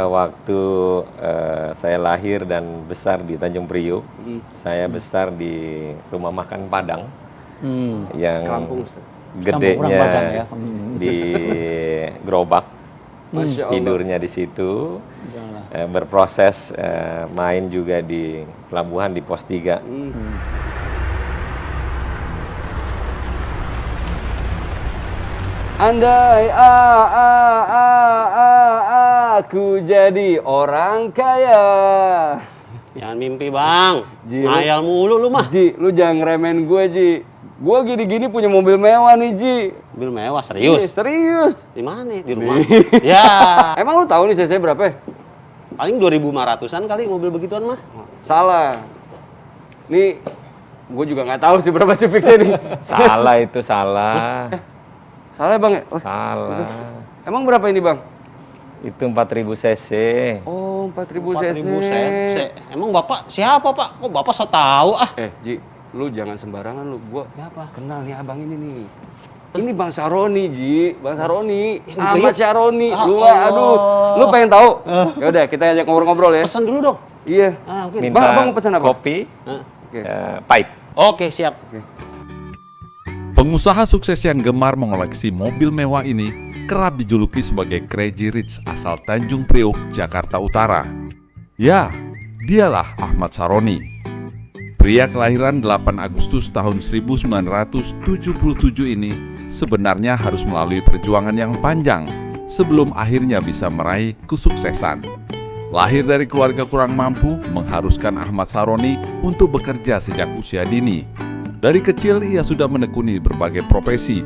Waktu saya lahir dan besar di Tanjung Priok, saya besar di rumah makan Padang yang Sekampung, Ustaz. gedenya Padang, ya. di gerobak, Masya Allah. tidurnya di situ, Insyaallah. berproses main juga di pelabuhan di Pos 3. Andai aku jadi orang kaya. Jangan mimpi bang, Ji, ngayal mulu lu mah. Ji, lu jangan ngeremehin gue, Ji. Gue gini-gini punya mobil mewah nih, Ji. Mobil mewah Ih, serius. serius. Di mana nih? Di rumah. Ya, Emang lu tahu nih CC berapa ya? paling 2.500-an kali mobil begituan mah. Salah. Nih, gue juga nggak tahu sih berapa sih fixnya nih. Salah itu salah. Salah ya, Bang ya? Oh, Salah. emang berapa ini, Bang? Itu 4.000 cc. Oh, 4.000 cc. 4.000 cc. Emang bapak siapa pak? Kok bapak so tahu ah? Ji, lu jangan sembarangan lu. Gua Siapa? kenal nih abang ini nih. Ini Bang Saroni, Ji. Bang Saroni. Yang Ahmad beliau? Saroni. Ah, Lu, Allah. aduh. Lu pengen tahu? Ya udah, kita ajak ngobrol-ngobrol ya. Pesan dulu dong. Iya. Ah, mungkin. Minta Bang mau pesan apa? kopi, Ah. Oke. pahit. Oke siap. Pengusaha sukses yang gemar mengoleksi mobil mewah ini kerap dijuluki sebagai Crazy Rich asal Tanjung Priok, Jakarta Utara. Ya, dialah Ahmad Saroni. Pria kelahiran 8 Agustus tahun 1977 ini sebenarnya harus melalui perjuangan yang panjang sebelum akhirnya bisa meraih kesuksesan. Lahir dari keluarga kurang mampu mengharuskan Ahmad Saroni untuk bekerja sejak usia dini. Dari kecil ia sudah menekuni berbagai profesi,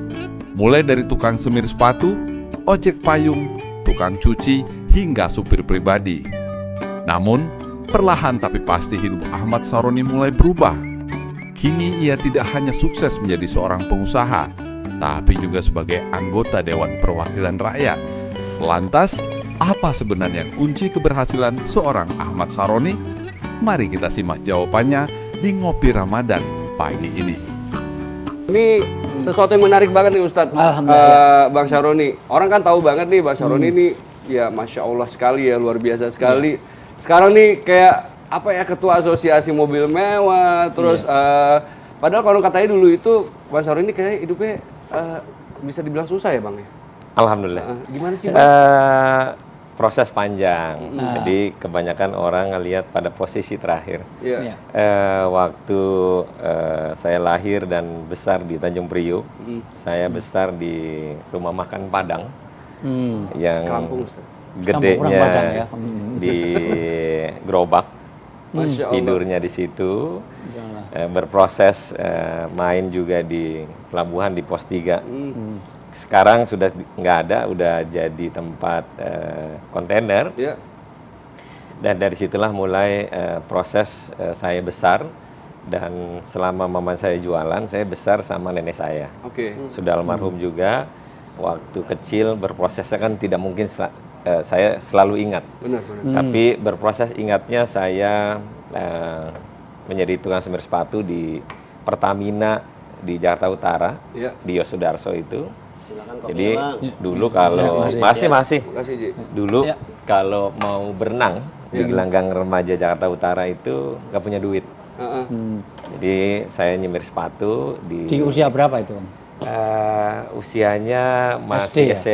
mulai dari tukang semir sepatu, ojek payung, tukang cuci, hingga supir pribadi. Namun, perlahan tapi pasti hidup Ahmad Saroni mulai berubah. Kini ia tidak hanya sukses menjadi seorang pengusaha, tapi juga sebagai anggota Dewan Perwakilan Rakyat. Lantas, apa sebenarnya kunci keberhasilan seorang Ahmad Saroni? Mari kita simak jawabannya di Ngopi Ramadan pagi ini. Ini sesuatu yang menarik banget nih Ustadz. Alhamdulillah. Bang Saroni. Orang kan tahu banget nih Bang Saroni ini ya Masya Allah sekali ya, luar biasa sekali. Sekarang nih kayak apa ya, ketua asosiasi mobil mewah. Terus padahal kalau katanya dulu itu Bang Saroni ini kayak hidupnya bisa dibilang susah ya Bang ya? Alhamdulillah. Gimana sih Bang? Proses panjang. Jadi kebanyakan orang ngelihat pada posisi terakhir. Iya. Waktu saya lahir dan besar di Tanjung Priok, saya besar di rumah makan Padang yang Sekampung, Ustaz. gedenya Padang, ya. di gerobak, Masya Allah. tidurnya di situ, Insyaallah. berproses main juga di pelabuhan di Pos 3. Sekarang sudah nggak ada, udah jadi tempat kontainer. Iya. Dan dari situlah mulai proses saya besar. Dan selama mama saya jualan, saya besar sama nenek saya. Oke. Sudah almarhum juga. Waktu kecil berprosesnya kan tidak mungkin saya selalu ingat. Benar. Tapi berproses ingatnya saya menjadi tukang semir sepatu di Pertamina di Jakarta Utara, Iya. di Yosudarso itu. Silakan kopi Jadi bang. dulu kalau masih Makasih Ji. dulu Ya. kalau mau berenang di gelanggang remaja Jakarta Utara itu nggak punya duit. Heeh. Jadi saya nyemir sepatu Di usia berapa itu? usianya masih SD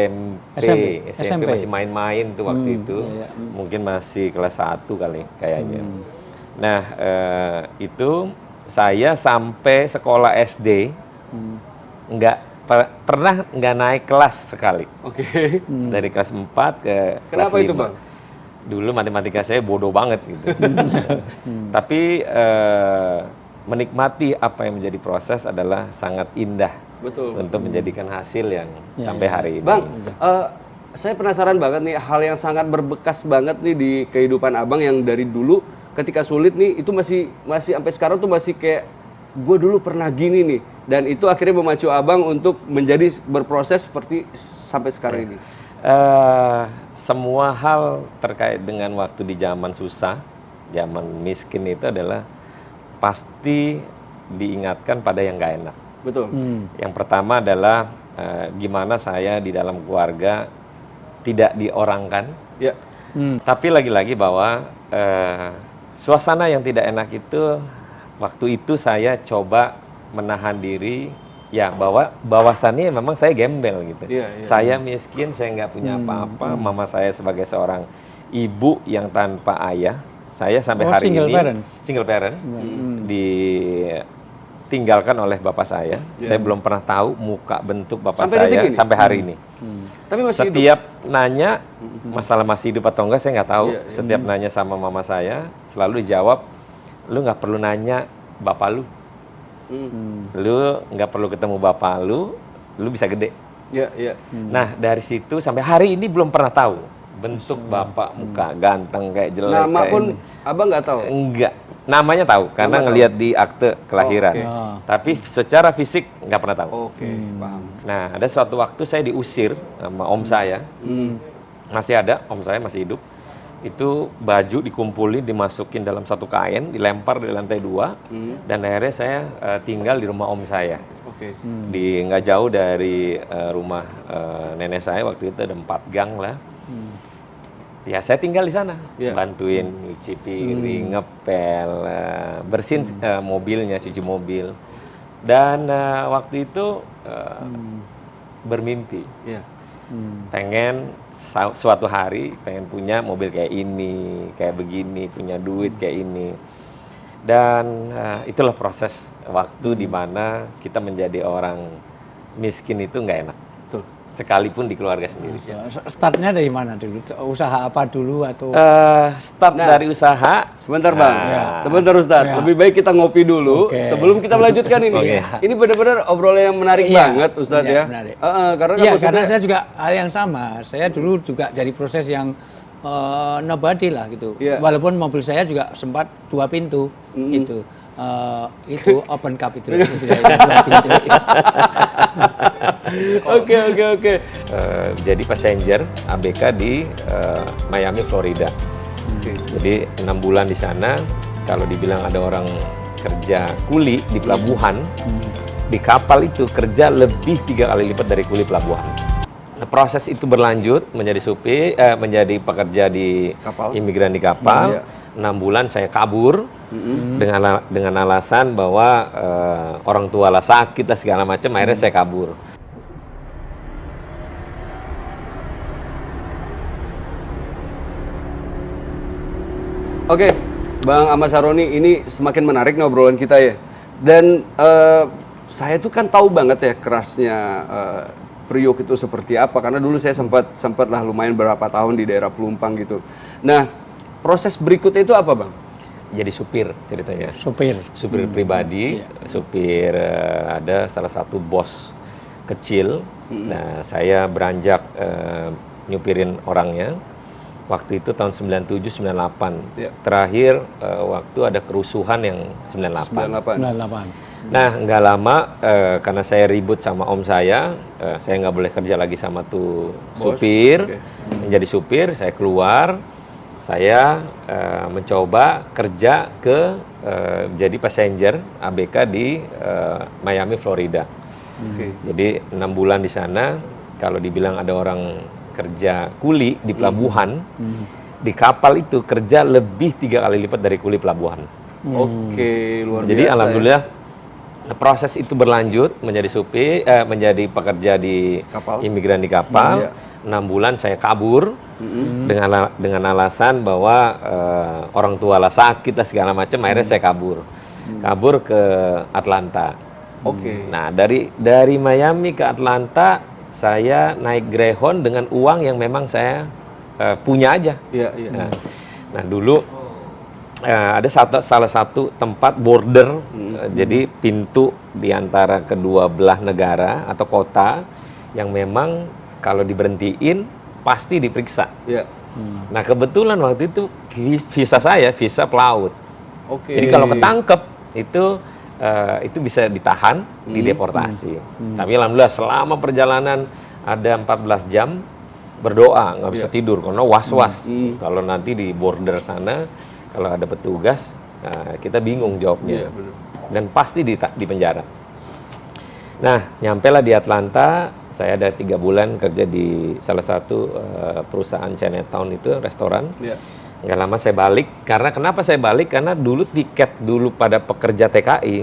ya? SMP masih main-main tuh waktu itu. iya. Mungkin masih kelas 1 kali kayaknya. Nah, itu saya sampai sekolah SD nggak pernah nggak naik kelas sekali. Oke. Dari kelas 4 ke kelas Kenapa 5. itu, Bang? Dulu matematika saya bodoh banget gitu. Tapi menikmati apa yang menjadi proses adalah sangat indah. Betul. Untuk menjadikan hasil yang sampai hari ini. Bang, saya penasaran banget nih, hal yang sangat berbekas banget nih di kehidupan abang yang dari dulu ketika sulit nih, itu masih sampai sekarang tuh masih kayak gue dulu pernah gini nih, dan itu akhirnya memacu abang untuk menjadi berproses seperti sampai sekarang ini. Semua hal terkait dengan waktu di zaman susah, zaman miskin itu adalah pasti diingatkan pada yang gak enak. Betul. Yang pertama adalah gimana saya di dalam keluarga tidak diorangkan, Ya. Tapi lagi-lagi bahwa suasana yang tidak enak itu waktu itu saya coba menahan diri. Ya, bahwasannya memang saya gembel gitu. Saya miskin, saya nggak punya apa-apa. Mama saya sebagai seorang ibu yang tanpa ayah. Saya sampai hari single ini parent. single parent, ditinggalkan oleh bapak saya. Saya belum pernah tahu muka bentuk bapak Sampai detik saya ini? sampai hari ini. Tapi masih hidup. Setiap nanya masalah masih hidup atau enggak saya nggak tahu. Iya. Setiap nanya sama mama saya selalu dijawab, lu nggak perlu nanya bapak lu. Lu nggak perlu ketemu bapak lu bisa gede. Iya. Nah dari situ sampai hari ini belum pernah tahu bentuk bapak, muka ganteng kayak jelek. Nama kayak pun ini. abang nggak tahu. Enggak, namanya tahu karena Nama ngelihat di akte kelahiran. Oke. Tapi secara fisik nggak pernah tahu. Oke, paham. Nah ada suatu waktu saya diusir sama om saya, masih ada om saya masih hidup. Itu baju dikumpulin, dimasukin dalam satu kain, dilempar di lantai 2, dan akhirnya saya tinggal di rumah om saya. Oke. Di nggak jauh dari rumah nenek saya waktu itu ada 4 gang lah. Ya saya tinggal di sana, Iya. bantuin nyuci piring, ngepel, bersihin mobilnya, cuci mobil. Dan waktu itu bermimpi. Iya. Pengen suatu hari pengen punya mobil kayak ini, kayak begini, punya duit kayak ini. Dan itulah proses waktu di mana kita menjadi orang miskin itu nggak enak. Betul. Sekalipun di keluarga sendiri. Startnya dari mana dulu? Usaha apa dulu atau? Start dari usaha. Sebentar bang, sebentar Ustadz. Ya. Lebih baik kita ngopi dulu Oke. sebelum kita melanjutkan ini. Oke. Ini benar-benar obrolan yang menarik Iya, banget Ustadz iya, ya. menarik. Karena Iya, maksudnya- karena saya juga hal yang sama. Saya dulu juga dari proses yang nobody lah gitu. Iya. Walaupun mobil saya juga sempat 2 pintu itu. Itu open cup itu. Istilahnya 2 pintu. Oke. Jadi passenger ABK di Miami, Florida. Oke. Jadi 6 bulan di sana. Kalau dibilang ada orang kerja kuli di pelabuhan, di kapal itu kerja lebih 3 kali lipat dari kuli pelabuhan. Nah, proses itu berlanjut menjadi supir, menjadi pekerja di Kapal. imigran di kapal. Iya. 6 bulan saya kabur dengan alasan bahwa orang tua lah sakit lah segala macam. Akhirnya saya kabur. Oke, Bang Ahmad Saroni, ini semakin menarik nih obrolan kita ya. Dan saya tuh kan tahu banget ya kerasnya Priok itu seperti apa. Karena dulu saya sempat lah lumayan berapa tahun di daerah Pelumpang gitu. Nah, proses berikutnya itu apa Bang? Jadi supir ceritanya. Supir. Supir pribadi, supir ada salah satu bos kecil. Nah, saya beranjak nyupirin orangnya. Waktu itu tahun 97-98. Iya. Terakhir waktu ada kerusuhan yang 98. 98. 98. Nah, nggak lama karena saya ribut sama om saya nggak boleh kerja lagi sama tuh Bos, supir. oke. Menjadi supir, saya keluar. Saya mencoba kerja jadi passenger ABK di Miami, Florida. Oke. Jadi 6 bulan di sana. Kalau dibilang ada orang kerja kuli di pelabuhan, di kapal itu kerja lebih 3 kali lipat dari kuli pelabuhan. Oke, luar Jadi biasa. alhamdulillah proses itu berlanjut menjadi supir, menjadi pekerja di Kapal. imigran di kapal. Iya. 6 bulan saya kabur dengan alasan bahwa orang tua lah sakit lah segala macam. Akhirnya saya kabur ke Atlanta. Oke. Nah dari Miami ke Atlanta saya naik Greyhound dengan uang yang memang saya punya aja. Iya. Nah dulu ada salah satu tempat border, jadi pintu di antara kedua belah negara atau kota yang memang kalau diberhentiin pasti diperiksa. Iya. Nah kebetulan waktu itu visa saya visa pelaut. Oke. Jadi kalau ketangkep itu bisa ditahan, dideportasi. Tapi alhamdulillah selama perjalanan ada 14 jam berdoa, nggak bisa tidur karena was-was. Kalau nanti di border sana kalau ada petugas kita bingung jawabnya. Iya, benar. Dan pasti di penjara. Nah, nyampe lah di Atlanta, Saya ada 3 bulan kerja di salah satu perusahaan Chinatown itu, restoran. Iya. Nggak lama saya balik. Karena kenapa saya balik? Karena dulu tiket dulu pada pekerja TKI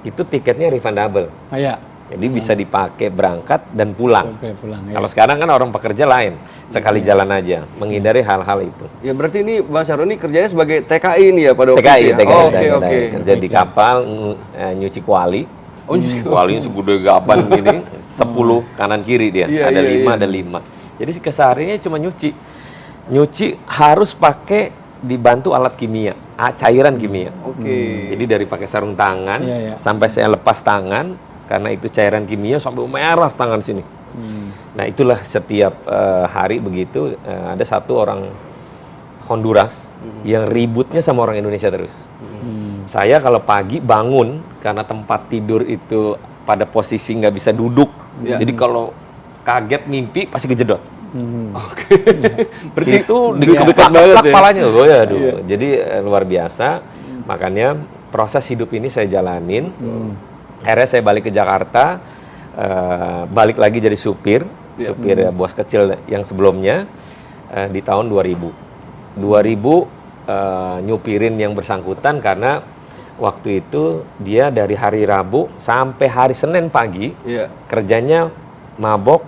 itu tiketnya refundable. Iya. Jadi bisa dipakai berangkat dan pulang. Sampai pulang. Ya. Kalau sekarang kan orang pekerja lain, sekali jalan aja, menghindari hal-hal itu. Ya berarti ini Bang Syaroni kerjanya sebagai TKI ini ya pada waktu TKI, itu ya? TKI, Oh, TKI, oke. kerja di kapal, nyuci kuali. Oh, nyuci kuali segede gaban gini, 10 kanan kiri dia, Iya, ada iya, 5, iya. ada 5. Jadi kesehariannya cuma nyuci. Nyuci harus pakai dibantu alat kimia, cairan kimia. Oke. Jadi dari pakai sarung tangan Iya, iya. sampai saya lepas tangan karena itu cairan kimia sampai merah tangan sini. Nah itulah setiap hari begitu ada satu orang Honduras yang ributnya sama orang Indonesia terus. Saya kalau pagi bangun karena tempat tidur itu pada posisi nggak bisa duduk, Ya. jadi kalau kaget mimpi pasti kejedot. Oke. Berarti Itu dekat dikeplak banget ya. kepalanya, oh ya, aduh. Jadi luar biasa. Makanya proses hidup ini saya jalanin. Akhirnya saya balik ke Jakarta, balik lagi jadi supir bos kecil yang sebelumnya di tahun 2000. 2000 nyupirin yang bersangkutan karena waktu itu dia dari hari Rabu sampai hari Senin pagi Iya. kerjanya mabok.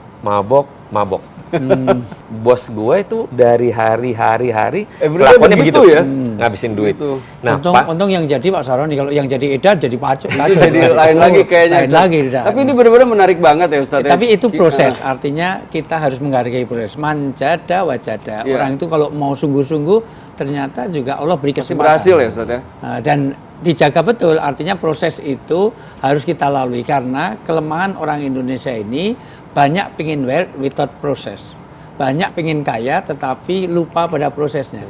Bos gue itu dari hari Everyday kelakuannya begitu begitu ya? ngabisin duit. Begitu. Nah, untung yang jadi Pak Saroni, kalau yang jadi edar jadi pacok. Itu jadi lain lagi kayaknya. Lain Ustaz. lagi. Ustaz. Tapi ini benar-benar menarik banget ya Ustaz. ya. Tapi itu proses, artinya kita harus menghargai proses. Manjada wajada. Iya. Orang itu kalau mau sungguh-sungguh, ternyata juga Allah beri Pasti kesempatan. berhasil ya Ustaz ya. Nah, dan dijaga betul, artinya proses itu harus kita lalui. Karena kelemahan orang Indonesia ini banyak pengen wealth without proses. Banyak pengen kaya tetapi lupa pada prosesnya.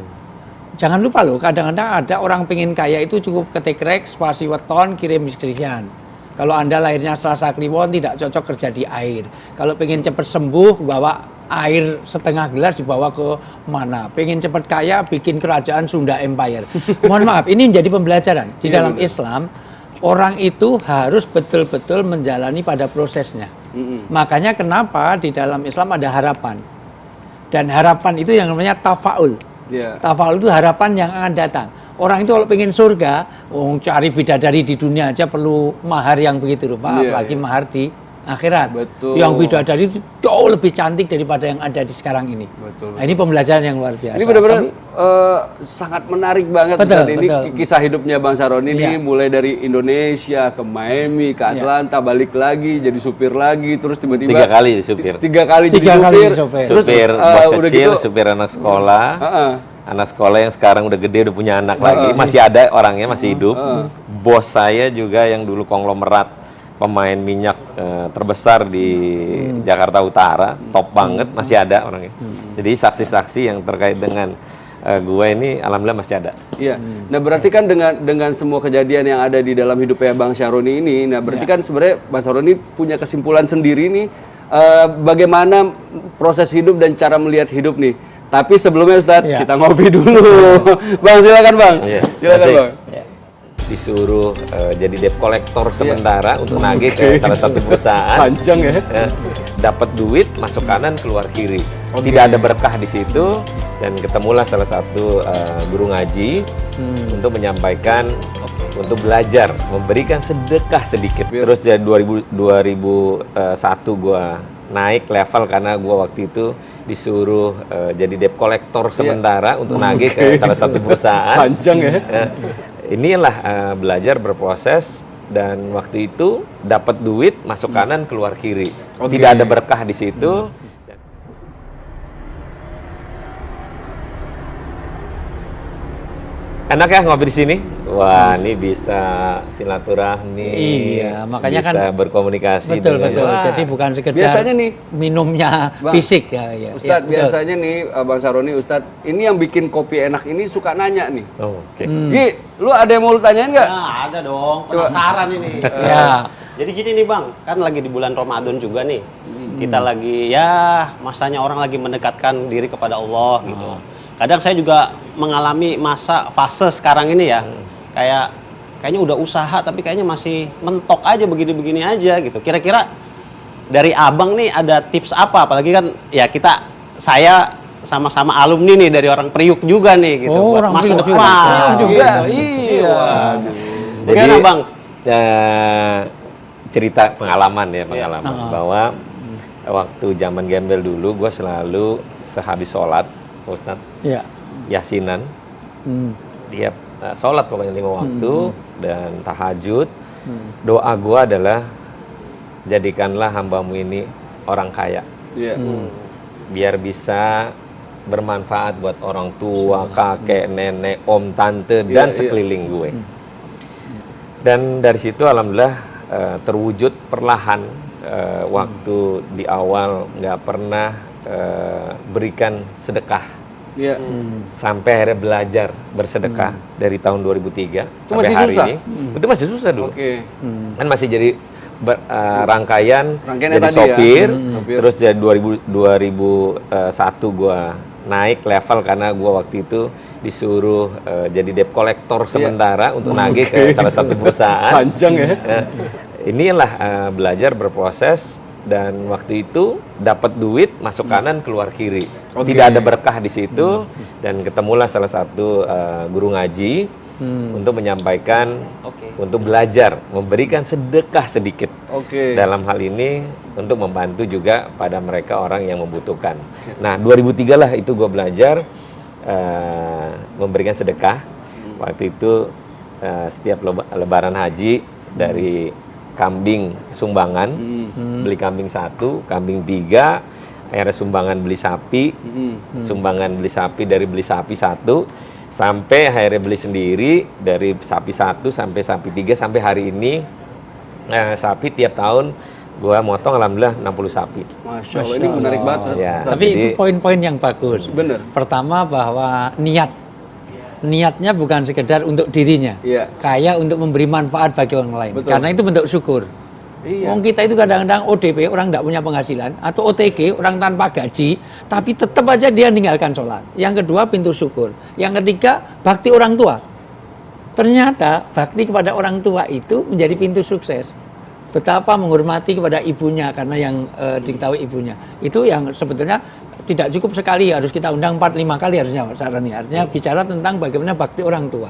Jangan lupa loh, kadang-kadang ada orang pengen kaya itu cukup ketik rek, spasi weton, kirim sekian. Kalau Anda lahirnya Selasa Kliwon tidak cocok kerja di air. Kalau pengen cepat sembuh, bawa air setengah gelas dibawa ke mana. Pengen cepat kaya, bikin kerajaan Sunda Empire. Mohon maaf, ini menjadi pembelajaran. Di dalam Islam, orang itu harus betul-betul menjalani pada prosesnya. Makanya kenapa di dalam Islam ada harapan. Dan harapan itu yang namanya tafaul. Iya. Tafaul itu harapan yang akan datang. Orang itu kalau pengen surga, cari bidadari di dunia aja perlu mahar yang begitu rupa, Iya, apalagi iya. mahar di akhirat. Betul. Yang bidadari itu jauh lebih cantik daripada yang ada di sekarang ini. Betul. Nah, ini pembelajaran yang luar biasa. Ini benar-benar Tapi- sangat menarik banget Betul, Ustaz. Ini betul. kisah hidupnya Bang Saroni ini Iya. mulai dari Indonesia ke Miami, ke Atlanta, balik lagi jadi supir lagi, terus tiba-tiba 3 kali supir. 3 kali jadi Tiga kali supir. supir. Terus Supir udah bos kecil, gitu, supir anak sekolah. heeh. Anak sekolah yang sekarang udah gede, udah punya anak lagi. Masih ada orangnya, masih hidup. Bos saya juga yang dulu konglomerat pemain minyak terbesar di Jakarta Utara, top banget, masih ada orangnya. Jadi saksi-saksi yang terkait dengan gue ini alhamdulillah masih ada. Iya. Nah, berarti kan dengan semua kejadian yang ada di dalam hidupnya Bang Syaroni ini, nah berarti kan sebenarnya Bang Syaroni punya kesimpulan sendiri nih bagaimana proses hidup dan cara melihat hidup nih. Tapi sebelumnya Ustadz, Iya. kita ngopi dulu. Bang, silakan Bang. Iya, Silakan masih. Bang. Disuruh jadi debt collector sementara untuk nagih ke salah satu perusahaan. Panjang ya. Dapat duit masuk kanan keluar kiri. Oke. Tidak ada berkah di situ dan ketemulah salah satu guru ngaji untuk menyampaikan untuk belajar memberikan sedekah sedikit. Terus dari 2001 gua naik level karena gua waktu itu disuruh jadi debt collector sementara untuk nagih ke salah satu perusahaan. Panjang ya. Inilah belajar berproses dan waktu itu dapat duit masuk kanan keluar kiri. Oke. Tidak ada berkah di situ. Enak ya ngopi di sini? Wah, ini bisa silaturahmi. Iya, makanya bisa kan berkomunikasi. betul dengan- betul. Wah, Jadi bukan sekedar Biasanya nih, minumnya Bang, fisik ya. Ya, Ustadz, ya, betul. biasanya nih Bang Saroni, Ustadz, ini yang bikin kopi enak ini suka nanya nih. oh, oke. Gi, lu ada yang mau lu tanyain nggak? Nah, ada dong. Penasaran ini. Ya. Jadi gini nih Bang, kan lagi di bulan Ramadan juga nih. Kita lagi ya masanya orang lagi mendekatkan diri kepada Allah gitu. Kadang saya juga mengalami fase sekarang ini ya. Kayaknya udah usaha tapi kayaknya masih mentok aja begini-begini aja gitu. Kira-kira dari Abang nih ada tips apa? Apalagi kan ya saya sama-sama alumni nih dari orang Priuk juga nih gitu. Oh, buat orang masa Priuk juga. depan Priuk juga. Iya. Jadi, Gimana Bang? Cerita pengalaman bahwa waktu zaman gembel dulu gue selalu sehabis sholat Ustadz Iya. yasinan Hmm. tiap sholat pokoknya 5 waktu dan tahajud. Doa gue adalah jadikanlah hambamu ini orang kaya Iya. biar bisa bermanfaat buat orang tua, kakek, nenek, om, tante dan Iya, sekeliling gue. Dan dari situ alhamdulillah terwujud perlahan. Waktu di awal nggak pernah berikan sedekah Iya. sampai akhirnya belajar bersedekah dari tahun 2003 Itu sampai masih hari susah? ini. Itu masih susah dulu. Oke. Kan masih jadi rangkaian Rangkaiannya jadi tadi ya. sopir, Sopir. terus jadi 2001 gua naik level karena gua waktu itu disuruh jadi debt collector sementara untuk nagih ke salah satu perusahaan. Panjang ya. Inilah belajar berproses dan waktu itu dapat duit masuk kanan keluar kiri. Oke. Tidak ada berkah di situ dan ketemulah salah satu guru ngaji untuk menyampaikan untuk belajar memberikan sedekah sedikit. Oke. Dalam hal ini untuk membantu juga pada mereka orang yang membutuhkan. Nah 2003 lah itu gue belajar memberikan sedekah. Waktu itu setiap lebaran haji dari kambing sumbangan, beli kambing 1, kambing 3, akhirnya sumbangan beli sapi, sumbangan beli sapi dari beli sapi 1, sampai akhirnya beli sendiri dari sapi 1 sampai sapi 3 sampai hari ini sapi tiap tahun gua motong alhamdulillah 60 sapi. Masya Allah, ini menarik banget. Ya. Ustadz. Tapi itu poin-poin yang bagus. Bener. Pertama bahwa niatnya bukan sekedar untuk dirinya, Iya. kaya untuk memberi manfaat bagi orang lain. Betul. Karena itu bentuk syukur. Iya. Wong kita itu kadang-kadang ODP, orang tidak punya penghasilan, atau OTG, orang tanpa gaji, tapi tetap aja dia meninggalkan sholat. Yang kedua, pintu syukur. Yang ketiga, bakti orang tua. Ternyata bakti kepada orang tua itu menjadi pintu sukses. Betapa menghormati kepada ibunya karena yang diketahui ibunya. Itu yang sebetulnya tidak cukup sekali, harus kita undang 4-5 kali harusnya Pak Saroni. Artinya bicara tentang bagaimana bakti orang tua.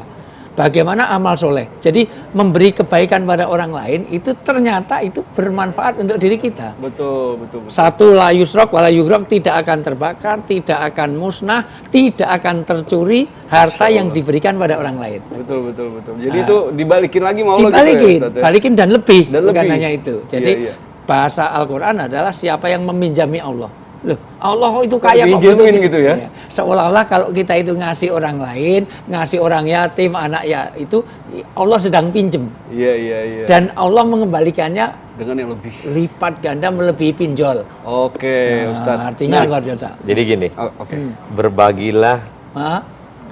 Bagaimana amal soleh. Jadi memberi kebaikan pada orang lain itu ternyata itu bermanfaat untuk diri kita. Betul, betul, betul. Satu, la yusrok wala yugrok, tidak akan terbakar, tidak akan musnah, tidak akan tercuri harta yang diberikan pada orang lain. Betul, betul, betul. Jadi itu dibalikin lagi mau Allah Dibalikin, gitu ya, Ustadz, ya? balikin dan lebih, Dan bukan lebih. hanya itu. Jadi Iya, iya. bahasa Al-Quran adalah siapa yang meminjami Allah. Loh, Allah itu kaya kok Pinjemin betul gitu ya? Iya. Seolah-olah kalau kita itu ngasih orang lain, ngasih orang yatim, anak ya itu Allah sedang pinjem. Iya, iya, iya. Dan Allah mengembalikannya Dengan yang lebih. lipat ganda melebihi pinjol. Oke, Nah, Ustadz. artinya luar biasa. Jadi gini, Oke. berbagilah Hah?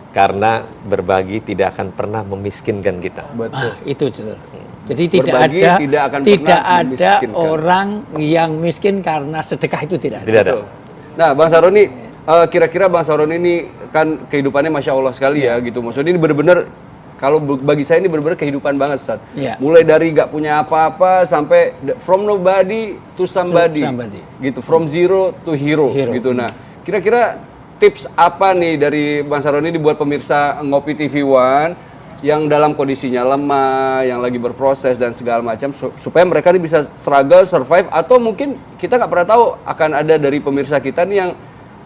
karena berbagi tidak akan pernah memiskinkan kita. Betul. Itu Jur. Jadi tidak Berbagi ada tidak akan tidak pernah ada memiskinkan. orang yang miskin karena sedekah itu tidak ada. Tidak ada. Betul. Nah, Bang Saroni, kira-kira Bang Saroni ini kan kehidupannya Masya Allah sekali ya gitu. Maksudnya ini benar-benar, kalau bagi saya ini benar-benar kehidupan banget, Ustaz. Iya. Mulai dari gak punya apa-apa sampai from nobody to somebody. somebody. Gitu, from zero to hero. Hero. Gitu. Nah, kira-kira tips apa nih dari Bang Saroni ini buat pemirsa Ngopi TV One yang dalam kondisinya lemah, yang lagi berproses dan segala macam, supaya mereka ini bisa struggle, survive, atau mungkin kita nggak pernah tahu akan ada dari pemirsa kita nih yang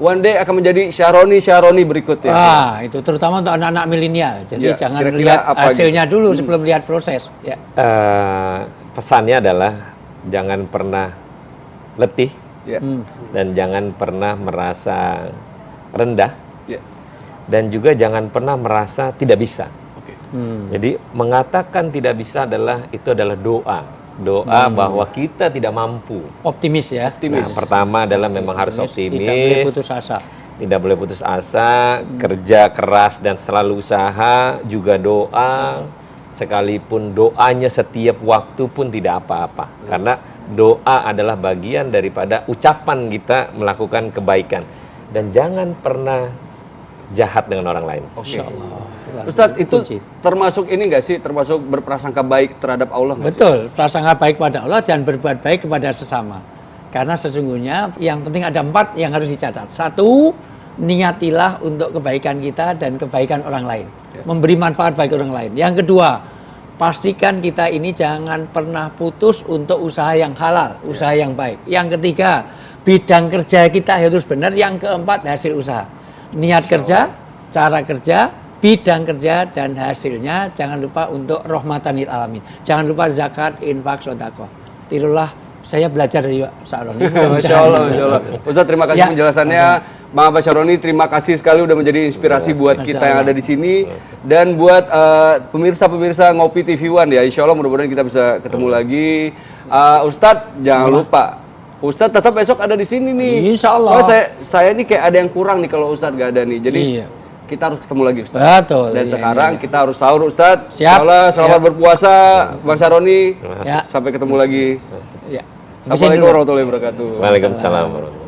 one day akan menjadi Syaroni berikutnya. Wah, itu terutama untuk anak-anak milenial. Jadi Ya, jangan kira-kira lihat apa hasilnya gitu? dulu sebelum lihat proses. Ya. Pesannya adalah jangan pernah letih Ya. dan jangan pernah merasa rendah Ya. dan juga jangan pernah merasa tidak bisa. Oke. Jadi mengatakan tidak bisa adalah doa bahwa kita tidak mampu. Optimis ya. Optimis. Nah, pertama adalah memang harus Tidak boleh optimis, putus asa. tidak boleh putus asa, kerja keras dan selalu usaha, juga doa. Sekalipun doanya setiap waktu pun tidak apa-apa, karena doa adalah bagian daripada ucapan kita melakukan kebaikan. Dan jangan pernah jahat dengan orang lain. Oke. Allah. Ustadz, itu Kunci. termasuk ini nggak sih? Termasuk berprasangka baik terhadap Allah nggak sih? Betul, prasangka baik pada Allah dan berbuat baik kepada sesama. Karena sesungguhnya yang penting ada 4 yang harus dicatat. 1, niatilah untuk kebaikan kita dan kebaikan orang lain. Memberi manfaat bagi orang lain. Yang kedua, pastikan kita ini jangan pernah putus untuk usaha yang halal, usaha yang baik. Yang ketiga, bidang kerja kita harus benar. Yang keempat, hasil usaha. Niat kerja, cara kerja, bidang kerja, dan hasilnya jangan lupa untuk rahmatan lil alamin. Jangan lupa zakat, infak, sedekah. Tirulah, saya belajar dari Pak Saroni. Masya Allah, Masya Allah. Ustadz, terima kasih Ya. penjelasannya. Bang Abbas Syaroni, terima kasih sekali udah menjadi inspirasi buat Masya kita yang Allah. ada di sini dan buat pemirsa-pemirsa Ngopi TV One ya. Insya Allah mudah-mudahan kita bisa ketemu lagi. Ustadz, jangan lupa. Ustadz tetap besok ada di sini nih. Insya Allah. Soalnya saya ini kayak ada yang kurang nih kalau Ustadz gak ada nih. Jadi Iya. kita harus ketemu lagi Ustadz. Betul. Dan Iya, sekarang iya. kita harus sahur Ustadz. Siap. Insya Allah, selamat Ya. berpuasa Bang Syaroni. Ya. Sampai ketemu lagi. Ya. Assalamualaikum warahmatullahi wabarakatuh. Waalaikumsalam warahmatullahi wabarakatuh.